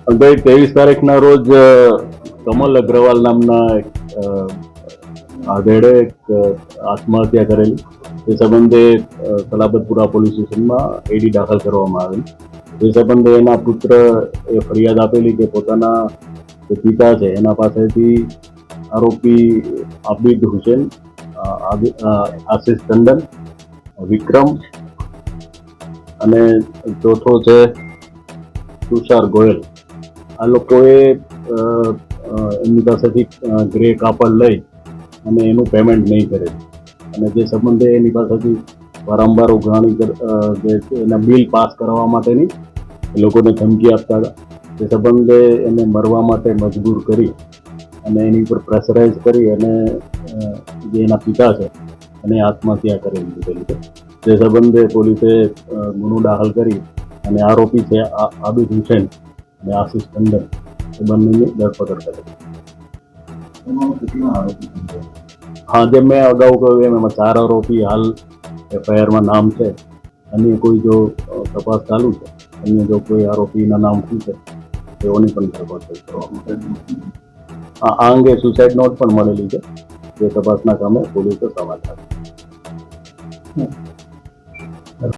ગઈ 23 તારીખના રોજ કમલ અગ્રવાલ નામના એક આધેડે એક આત્મહત્યા કરેલી. એ સંબંધે સલાબતપુરા પોલીસ સ્ટેશનમાં એડી દાખલ કરવામાં આવેલી. એ સંબંધે એના પુત્ર એ ફરિયાદ આપેલી કે પોતાના જે પિતા છે એના પાસેથી આરોપી આબિદ હુસેન, આશિષ ટંડન, વિક્રમ અને ચોથો છે તુષાર ગોયલ, આ લોકોએ એમની પાસેથી ગ્રે કાપડ લઈ અને એનું પેમેન્ટ નહીં કરે અને જે સંબંધે એની પાસેથી વારંવાર ઉઘરાણી એના બિલ પાસ કરવા માટેની એ લોકોને ધમકી આપતા હતા. એ સંબંધે એને મરવા માટે મજબૂર કરી અને એની ઉપર પ્રેશરાઇઝ કરી અને જે એના પિતા છે એને આત્મહત્યા કરી દીધેલી છે. તે સંબંધે પોલીસે ગુનો દાખલ કરી અને આરોપી છે આબિદ હુસેન અને આશિષ ટંડન એ બંનેની ધરપકડ કરી. હા, જે મેં અગાઉ કહ્યું એમાં 4 આરોપી હાલ એફઆઈઆરમાં નામ છે. અન્ય કોઈ જો તપાસ ચાલુ છે, અન્ય જો કોઈ આરોપીના નામ શું છે તેઓની પણ ધરપકડ કરવામાં. આ અંગે સુસાઇડ નોટ પણ મળેલી છે, જે તપાસના કામે પોલીસે સમાચાર.